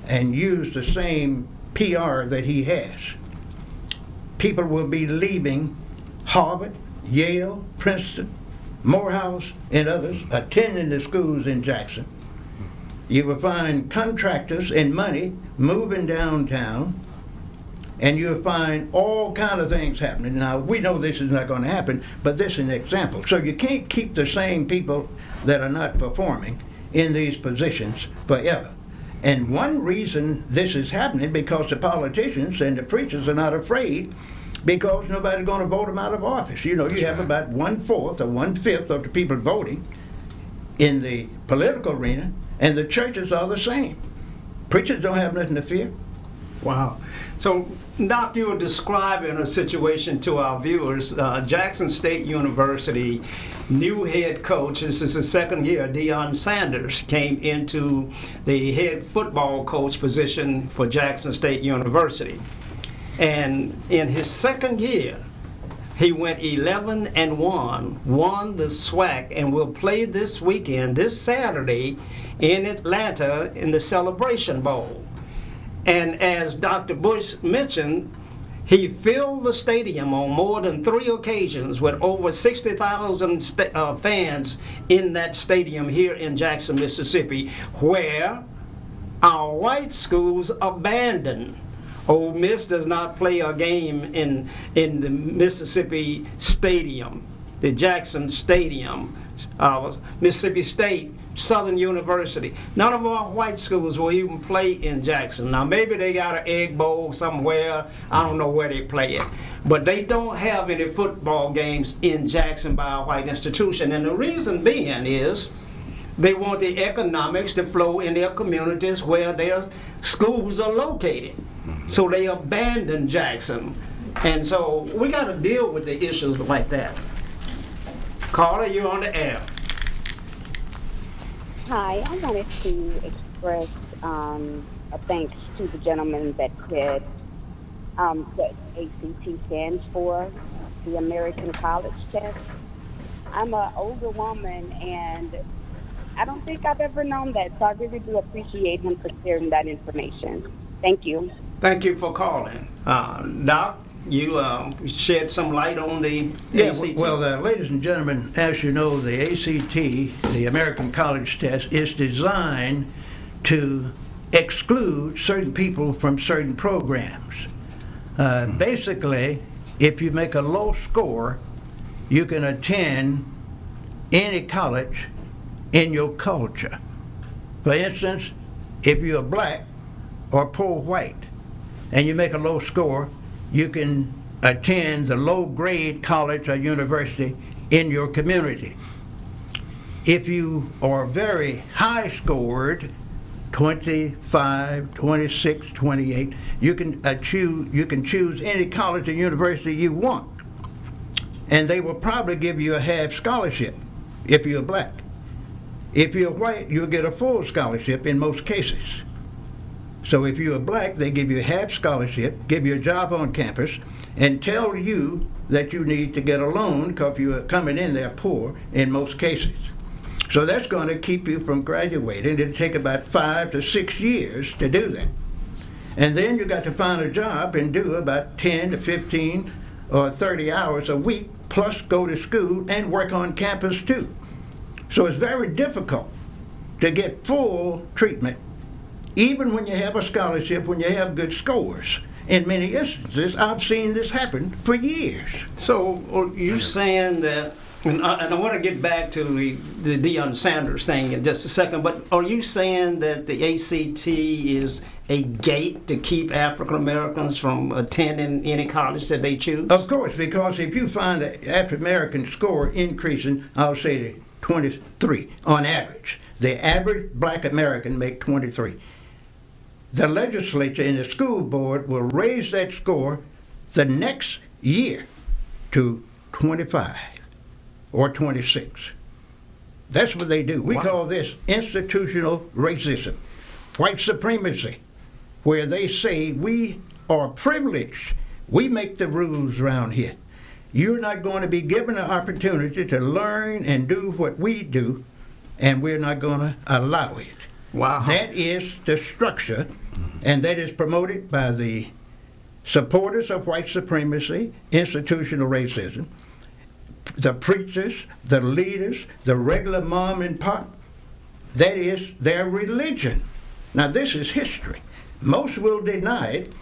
and use the same PR that he has. People will be leaving Harvard, Yale, Princeton, Morehouse and others attending the schools in Jackson. You will find contractors and money moving downtown, and you'll find all kind of things happening. Now, we know this is not going to happen, but this is an example. So you can't keep the same people that are not performing in these positions forever. And one reason this is happening because the politicians and the preachers are not afraid, because nobody's going to vote them out of office. You know, you have about 1/4 or 1/5 of the people voting in the political arena, and the churches are the same. Preachers don't have nothing to fear. Wow. So, Doc, you were describing a situation to our viewers. Jackson State University new head coach, this is his second year, Deion Sanders, came into the head football coach position for Jackson State University. And in his second year, he went 11-1, won the SWAC, and will play this weekend, this Saturday, in Atlanta in the Celebration Bowl. And as Dr. Bush mentioned, he filled the stadium on more than 3 occasions with over 60,000 fans in that stadium here in Jackson, Mississippi, where our white schools abandoned. Ole Miss does not play a game in the Mississippi Stadium, the Jackson Stadium, Mississippi State, Southern University. None of our white schools will even play in Jackson. Now maybe they got an egg bowl somewhere, I don't know where they play it, but they don't have any football games in Jackson by a white institution. And the reason being is they want the economics to flow in their communities where their schools are located. So they abandoned Jackson. And so we got to deal with the issues like that. Carla, you're on the air. Hi, I wanted to express a thanks to the gentleman that said that ACT stands for, the American College Test. I'm an older woman, and I don't think I've ever known that, so I really do appreciate him for sharing that information. Thank you. Thank you for calling. Doc, you shed some light on the ACT. Well, ladies and gentlemen, as you know, the ACT, the American College Test, is designed to exclude certain people from certain programs. Basically, if you make a low score, you can attend any college in your culture. For instance, if you're black or poor white and you make a low score, you can attend the low grade college or university in your community. If you are very high scored, 25, 26, 28, you can choose any college or university you want. And they will probably give you a half scholarship if you're black. If you're white, you'll get a full scholarship in most cases. So if you're black, they give you a half scholarship, give you a job on campus, and tell you that you need to get a loan because you're coming in there poor in most cases. So that's going to keep you from graduating. It'll take about 5 to 6 years to do that. And then you got to find a job and do about 10 to 15 or 30 hours a week, plus go to school and work on campus too. So it's very difficult to get full treatment, even when you have a scholarship, when you have good scores. In many instances, I've seen this happen for years. So are you saying that, and I want to get back to the Deion Sanders thing in just a second, but are you saying that the ACT is a gate to keep African Americans from attending any college that they choose? Of course, because if you find the African American score increasing, I'll say to 23 on average. The average black American make 23. The legislature and the school board will raise that score the next year to 25 or 26. That's what they do. We call this institutional racism, white supremacy, where they say we are privileged. We make the rules around here. You're not going to be given an opportunity to learn and do what we do, and we're not going to allow it. Wow. That is the structure, and that is promoted by the supporters of white supremacy, institutional racism, the preachers, the leaders, the regular mom and pop. That is their religion. Now this is history. Most will deny it,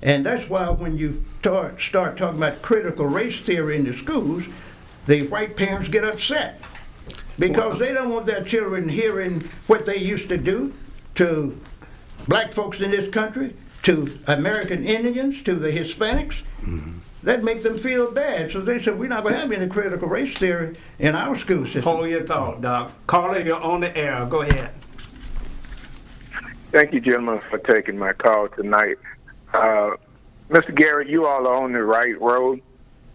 and that's why when you start talking about critical race theory in the schools, the white parents get upset because they don't want their children hearing what they used to do to black folks in this country, to American Indians, to the Hispanics. Mm-hmm. That makes them feel bad. So they said, we're not going to have any critical race theory in our school system. Hold your thought, Doc. Caller, you're on the air. Go ahead. Thank you, gentlemen, for taking my call tonight. Mr. Garrett, you all are on the right road.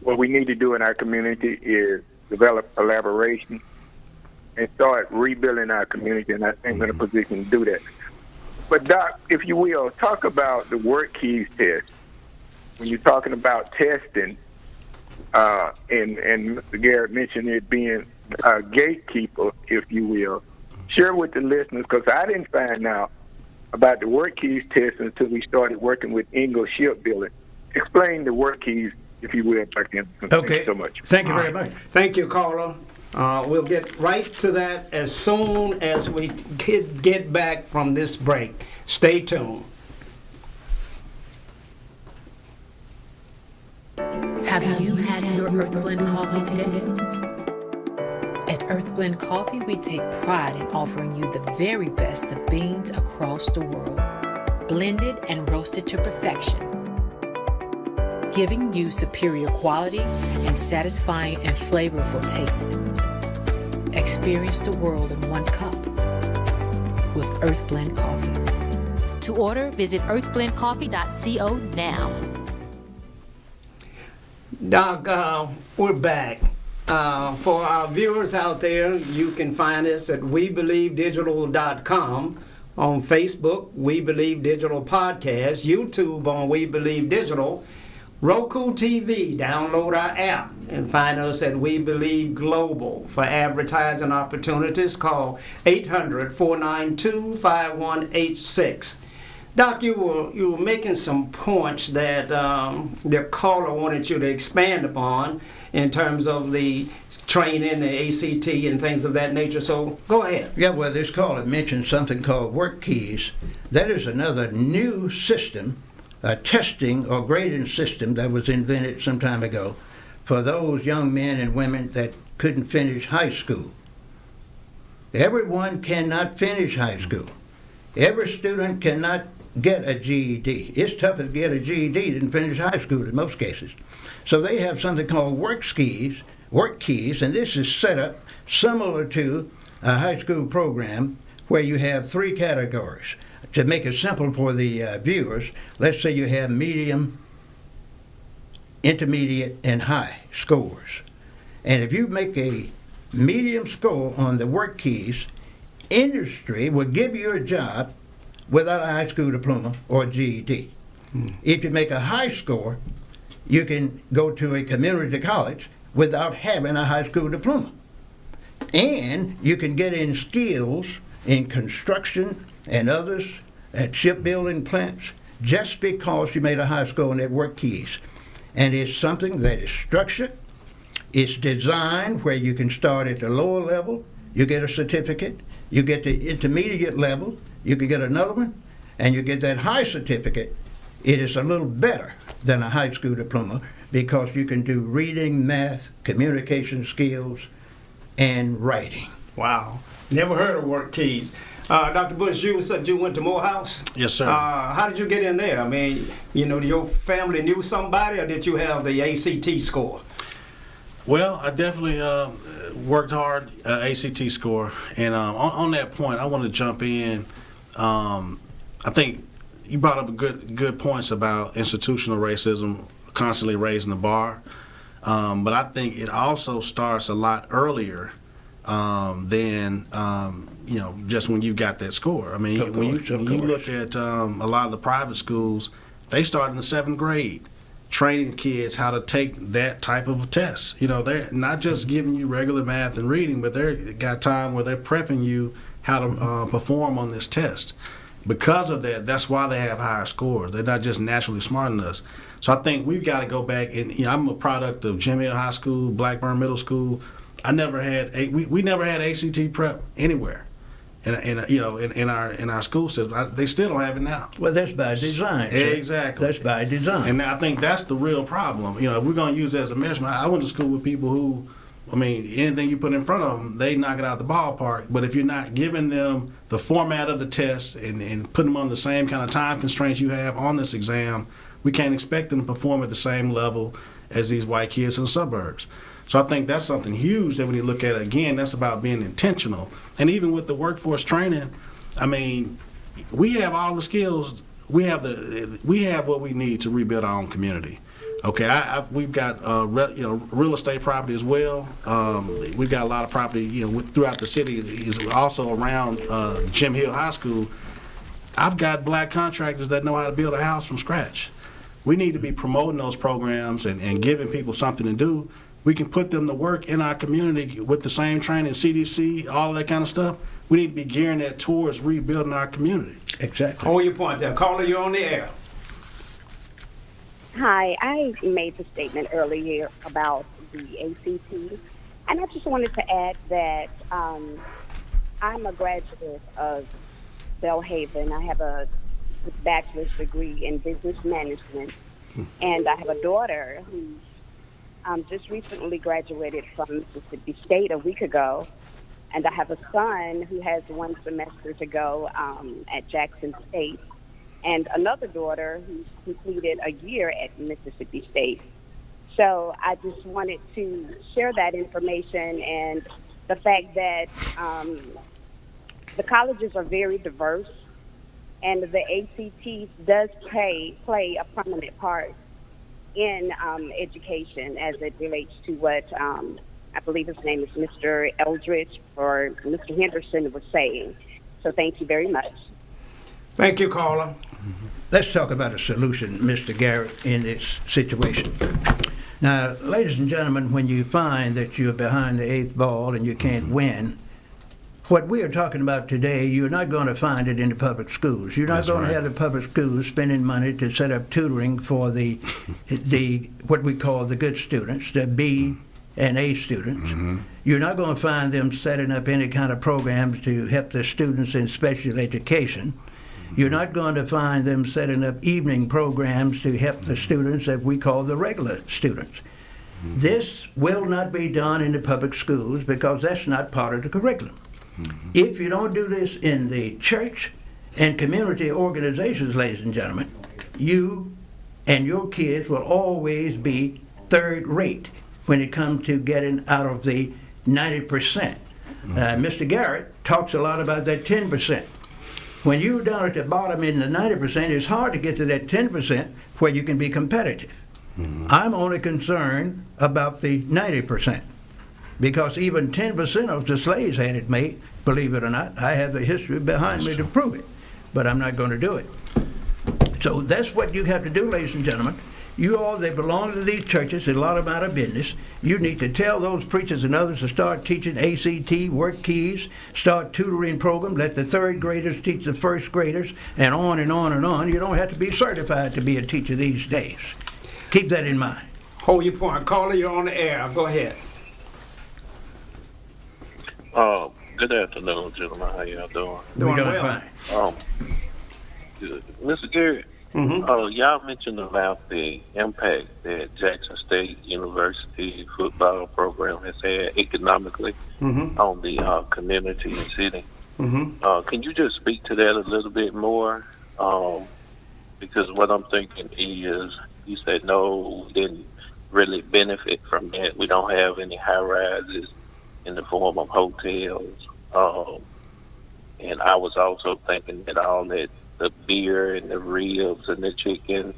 What we need to do in our community is develop collaboration and start rebuilding our community, and I think we're in a position to do that. But, Doc, if you will, talk about the work keys test. When you're talking about testing, and Mr. Garrett mentioned it being a gatekeeper, if you will, share with the listeners, because I didn't find out about the work keys test until we started working with Ingalls Shipbuilding. Explain the work keys, if you will, Dr. Henderson. Okay. Thank you so much. Thank you very much. Thank you, caller. We'll get right to that as soon as we get back from this break. Stay tuned. Have you had your Earthblend coffee today? At Earthblend Coffee, we take pride in offering you the very best of beans across the world, blended and roasted to perfection, giving you superior quality and satisfying and flavorful taste. Experience the world in one cup with Earthblend Coffee. To order, visit earthblendcoffee.co now. Doc, we're back. For our viewers out there, you can find us at WeBelieveDigital.com, on Facebook, We Believe Digital Podcast, YouTube on We Believe Digital, Roku TV, download our app, and find us at We Believe Global. For advertising opportunities, call 800-492-5186. Doc, you were making some points that the caller wanted you to expand upon in terms of the training, the ACT, and things of that nature. So go ahead. Yeah, well, this caller mentioned something called work keys. That is another new system, a testing or grading system that was invented some time ago for those young men and women that couldn't finish high school. Everyone cannot finish high school. Every student cannot get a GED. It's tougher to get a GED than finish high school in most cases. So they have something called work keys, and this is set up similar to a high school program where you have three categories. To make it simple for the viewers, let's say you have medium, intermediate, and high scores. And if you make a medium score on the work keys, industry will give you a job without a high school diploma or GED. If you make a high score, you can go to a community college without having a high school diploma. And you can get in skills in construction and others at shipbuilding plants just because you made a high score on that work keys. And it's something that is structured. It's designed where you can start at the lower level, you get a certificate, you get the intermediate level, you can get another one, and you get that high certificate. It is a little better than a high school diploma because you can do reading, math, communication skills, and writing. Wow. Never heard of work keys. Dr. Bush, you said you went to Morehouse? Yes, sir. How did you get in there? I mean, your family knew somebody, or did you have the ACT score? Well, I definitely worked hard, ACT score. And on that point, I want to jump in. I think you brought up good points about institutional racism, constantly raising the bar. But I think it also starts a lot earlier than just when you got that score. I mean, when you look at a lot of the private schools, they start in the 7th grade, training kids how to take that type of a test. They're not just giving you regular math and reading, but they got time where they're prepping you how to perform on this test. Because of that, that's why they have higher scores. They're not just naturally smarter than us. So I think we've got to go back, and I'm a product of Jim Hill High School, Blackburn Middle School. We never had ACT prep anywhere, in our school system. They still don't have it now. Well, that's by design. Exactly. That's by design. And I think that's the real problem. If we're going to use it as a measurement, I went to school with people who, anything you put in front of them, they knock it out the ballpark. But if you're not giving them the format of the test and putting them on the same kind of time constraints you have on this exam, we can't expect them to perform at the same level as these white kids in the suburbs. So I think that's something huge that when you look at it, again, that's about being intentional. And even with the workforce training, we have all the skills. We have what we need to rebuild our own community. Okay, we've got real estate property as well. We've got a lot of property throughout the city. Is also around Jim Hill High School. I've got black contractors that know how to build a house from scratch. We need to be promoting those programs and giving people something to do. We can put them to work in our community with the same training, CDC, all that kind of stuff. We need to be gearing that towards rebuilding our community. Exactly. Hold your point there. Caller, you're on the air. Hi, I made the statement earlier about the ACT, and I just wanted to add that I'm a graduate of Belhaven. I have a bachelor's degree in business management, and I have a daughter who just recently graduated from Mississippi State a week ago, and I have a son who has one semester to go at Jackson State, and another daughter who's completed a year at Mississippi State. So I just wanted to share that information and the fact that the colleges are very diverse, and the ACT does play a prominent part in education as it relates to what I believe his name is Mr. Eldridge or Mr. Henderson was saying. So thank you very much. Thank you, caller. Let's talk about a solution, Mr. Garrett, in this situation. Now, ladies and gentlemen, when you find that you're behind the eighth ball and you can't win, what we are talking about today, you're not going to find it in the public schools. You're not going to have the public schools spending money to set up tutoring for the what we call the good students, the B and A students. Mm-hmm. You're not going to find them setting up any kind of programs to help the students in special education. You're not going to find them setting up evening programs to help the students that we call the regular students. Mm-hmm. This will not be done in the public schools because that's not part of the curriculum. Mm-hmm. If you don't do this in the church and community organizations, ladies and gentlemen, you and your kids will always be third rate when it comes to getting out of the 90%. Mm-hmm. Mr. Garrett talks a lot about that 10%. When you're down at the bottom in the 90%, it's hard to get to that 10% where you can be competitive. Mm-hmm. I'm only concerned about the 90%. Because even 10% of the slaves had it made, believe it or not. I have the history behind me to prove it, but I'm not going to do it. So that's what you have to do, ladies and gentlemen. You all that belong to these churches, a lot of them out of business, you need to tell those preachers and others to start teaching ACT, work keys, start tutoring programs, let the third graders teach the first graders, and on and on and on. You don't have to be certified to be a teacher these days. Keep that in mind. Hold your point. Caller, you're on the air. Go ahead. Good afternoon, gentlemen. How y'all doing? Doing well. Fine. Mr. Garrett, y'all mentioned about the impact that Jackson State University football program has had economically on the community and city. Can you just speak to that a little bit more? Because what I'm thinking is, you said no, we didn't really benefit from that. We don't have any high rises in the form of hotels. And I was also thinking that all that the beer and the ribs and the chicken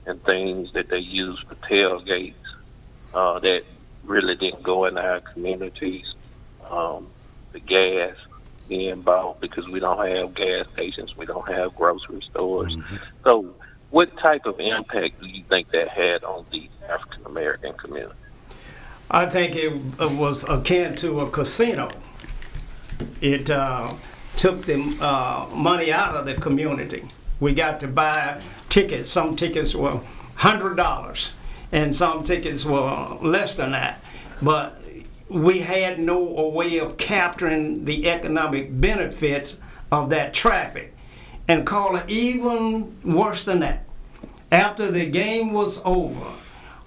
and things that they use for tailgates that really didn't go in our communities. The gas being bought because we don't have gas stations, we don't have grocery stores. So what type of impact do you think that had on the African American community? I think it was akin to a casino. It took the money out of the community. We got to buy tickets. Some tickets were $100 and some tickets were less than that. But we had no way of capturing the economic benefits of that traffic. And Carla, even worse than that, after the game was over,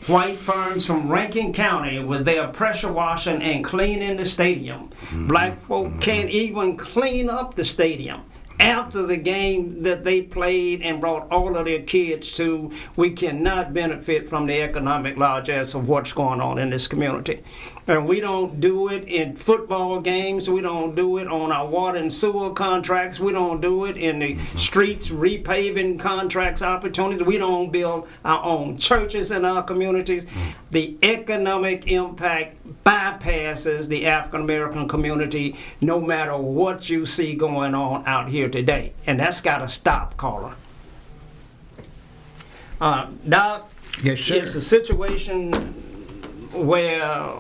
white firms from Rankin County with their pressure washing and cleaning the stadium. Black folk can't even clean up the stadium. After the game that they played and brought all of their kids to, we cannot benefit from the economic largesse of what's going on in this community. And we don't do it in football games. We don't do it on our water and sewer contracts. We don't do it in the streets repaving contracts opportunities. We don't build our own churches in our communities. The economic impact bypasses the African American community no matter what you see going on out here today. And that's got to stop, Carla. Doc, Yes, sir. it's a situation where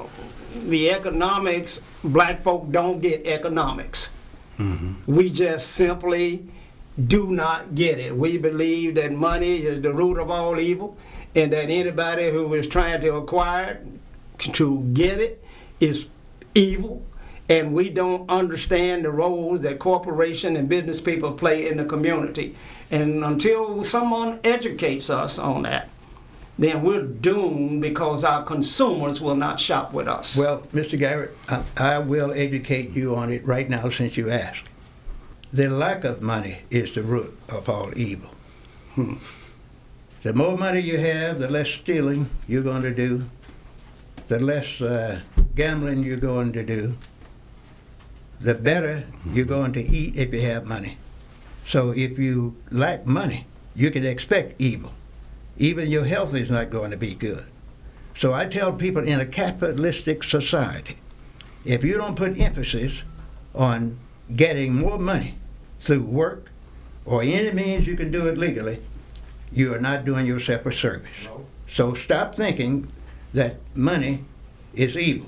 the economics, black folk don't get economics. We just simply do not get it. We believe that money is the root of all evil, and that anybody who is trying to acquire it, to get it, is evil. And we don't understand the roles that corporation and business people play in the community. And until someone educates us on that, then we're doomed because our consumers will not shop with us. Well, Mr. Garrett, I will educate you on it right now since you asked. The lack of money is the root of all evil. The more money you have, the less stealing you're going to do, the less gambling you're going to do, the better you're going to eat if you have money. So if you lack money, you can expect evil. Even your health is not going to be good. So I tell people in a capitalistic society, if you don't put emphasis on getting more money through work or any means you can do it legally, you are not doing yourself a service. So stop thinking that money is evil.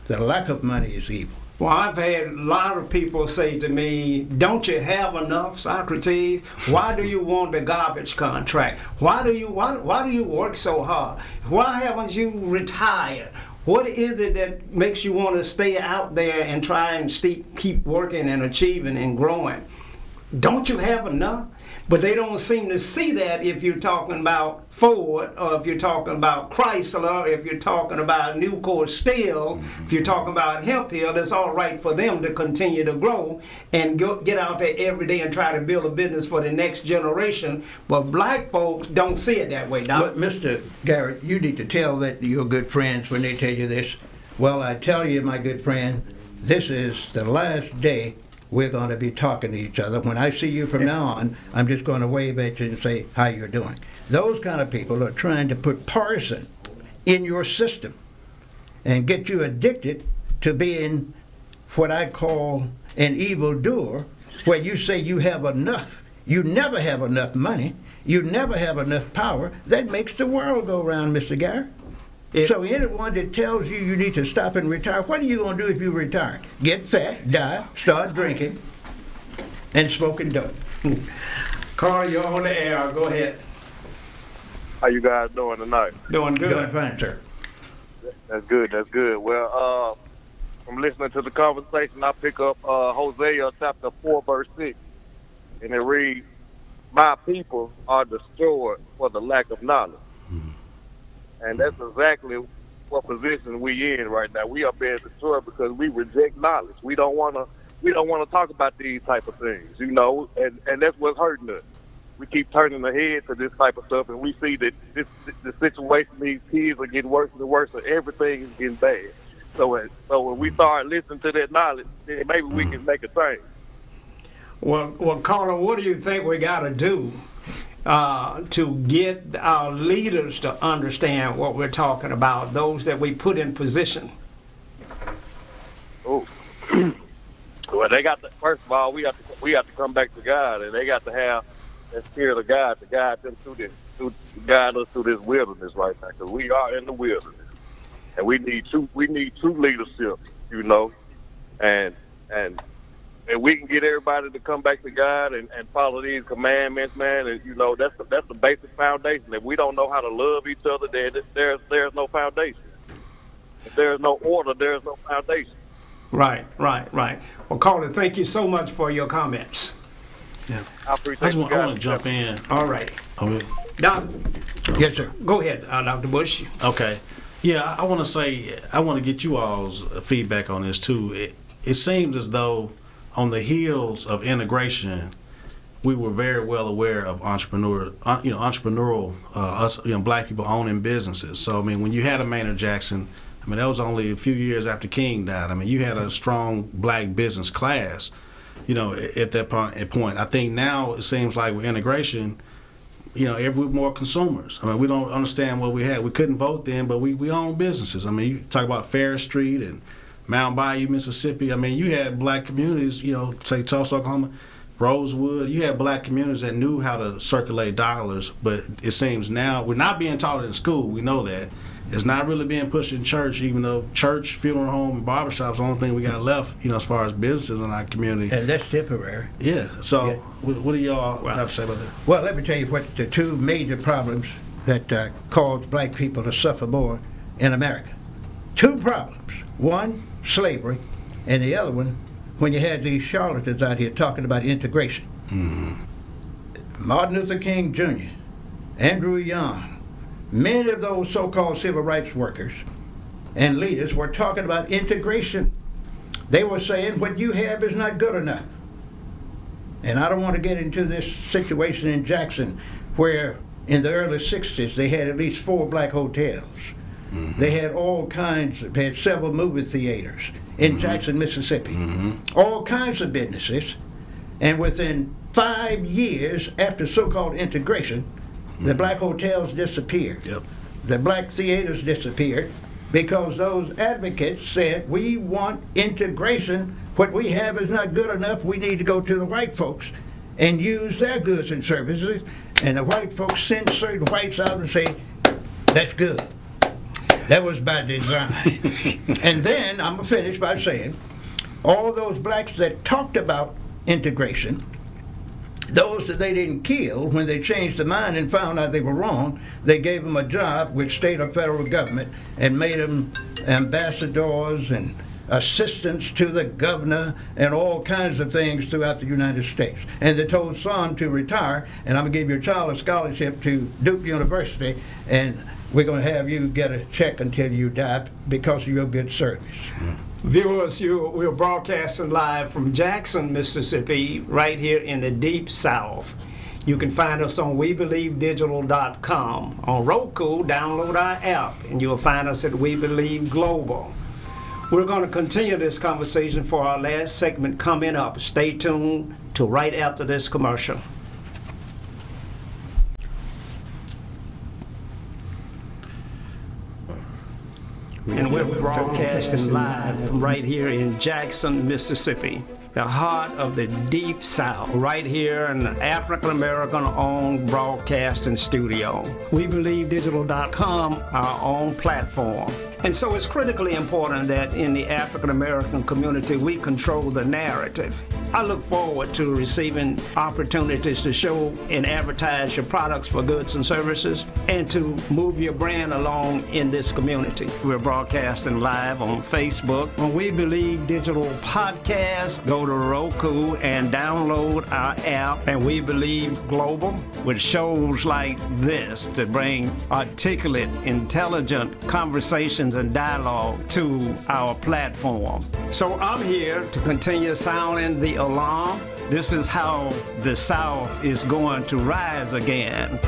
The lack of money is evil. Well, I've had a lot of people say to me, don't you have enough, Socrates? Why do you want the garbage contract? Why do you work so hard? Why haven't you retired? What is it that makes you want to stay out there and try and keep working and achieving and growing? Don't you have enough? But they don't seem to see that if you're talking about Ford, or if you're talking about Chrysler, if you're talking about Nucor Steel, if you're talking about Hemp Hill. It's all right for them to continue to grow and get out there every day and try to build a business for the next generation. But black folks don't see it that way, Doc. But Mr. Garrett, you need to tell that to your good friends when they tell you this. Well, I tell you, my good friend, this is the last day we're going to be talking to each other. When I see you from now on, I'm just going to wave at you and say, how you're doing. Those kind of people are trying to put poison in your system and get you addicted to being what I call an evildoer, where you say you have enough. You never have enough money. You never have enough power. That makes the world go round, Mr. Garrett. So anyone that tells you you need to stop and retire, what are you going to do if you retire? Get fat, die, start drinking, and smoking dope. Carl, you're on the air. Go ahead. How you guys doing tonight? Doing good. Doing fine, sir. That's good. That's good. Well, from listening to the conversation, I pick up Hosea chapter 4, verse 6, and it reads, "My people are destroyed for the lack of knowledge." And that's exactly what position we in right now. We are being destroyed because we reject knowledge. We don't want to talk about these type of things, you know, and that's what's hurting us. We keep turning the head to this type of stuff, and we see that the situation, these kids are getting worse and worse, and everything is getting bad. So when we start listening to that knowledge, then maybe we can make a change. Well, Carla, what do you think we got to do to get our leaders to understand what we're talking about, those that we put in position? Oh, well, they got to, first of all, we have to come back to God, and they got to have that spirit of God to guide them to guide us through this wilderness right now, because we are in the wilderness, and we need true leadership, you know, and and we can get everybody to come back to God and follow these commandments, man, and that's the basic foundation. If we don't know how to love each other, then there's no foundation. If there's no order, there's no foundation. Right. Well, Carter, thank you so much for your comments. Yeah. I appreciate I want to jump in. All right. Okay. Doc, Yes, sir. go ahead, Dr. Bush. Okay. Yeah, I want to get you all's feedback on this too. It seems as though on the heels of integration, we were very well aware of entrepreneurial, us, black people owning businesses. So, I mean, when you had a Maynard Jackson, I mean, that was only a few years after King died. I mean, you had a strong black business class, at that point. I think now it seems like with integration, we're more consumers. I mean, we don't understand what we had. We couldn't vote then, but we own businesses. I mean, you talk about Fair Street and Mount Bayou, Mississippi. I mean, you had black communities, say Tulsa, Oklahoma, Rosewood. You had black communities that knew how to circulate dollars, but it seems now we're not being taught it in school. We know that. It's not really being pushed in church, even though church, funeral home, and barbershops the only thing we got left, as far as businesses in our community. And that's temporary. Yeah. So what do y'all have to say about that? Well, let me tell you what the two major problems that cause black people to suffer more in America. Two problems. One, slavery, and the other one, when you had these charlatans out here talking about integration. Mm-hmm. Martin Luther King Jr., Andrew Young, many of those so-called civil rights workers and leaders were talking about integration. They were saying what you have is not good enough. And I don't want to get into this situation in Jackson where in the early 60s they had at least 4 black hotels. Mm-hmm. They had all kinds, they had several movie theaters in Jackson, Mississippi. Mm-hmm. All kinds of businesses. And within 5 years after so-called integration, the black hotels disappeared. Yep. The black theaters disappeared because those advocates said, we want integration. What we have is not good enough. We need to go to the white folks and use their goods and services. And the white folks send certain whites out and say, that's good. That was by design. And then I'm going to finish by saying, all those blacks that talked about integration, those that they didn't kill, when they changed their mind and found out they were wrong, they gave them a job with state or federal government and made them ambassadors and assistants to the governor and all kinds of things throughout the United States. And they told son to retire, and I'm going to give your child a scholarship to Duke University, and we're going to have you get a check until you die because of your good service. Viewers, we're broadcasting live from Jackson, Mississippi, right here in the Deep South. You can find us on WeBelieveDigital.com. On Roku, download our app, and you'll find us at We Believe Global. We're going to continue this conversation for our last segment coming up. Stay tuned to right after this commercial. And we're broadcasting live from right here in Jackson, Mississippi, the heart of the Deep South, right here in the African-American owned broadcasting studio. WeBelieveDigital.com, our own platform. And so it's critically important that in the African-American community, we control the narrative. I look forward to receiving opportunities to show and advertise your products for goods and services and to move your brand along in this community. We're broadcasting live on Facebook. When We Believe Digital Podcast, go to Roku and download our app, and We Believe Global, with shows like this to bring articulate, intelligent conversations and dialogue to our platform. So I'm here to continue sounding the alarm. This is how the South is going to rise again.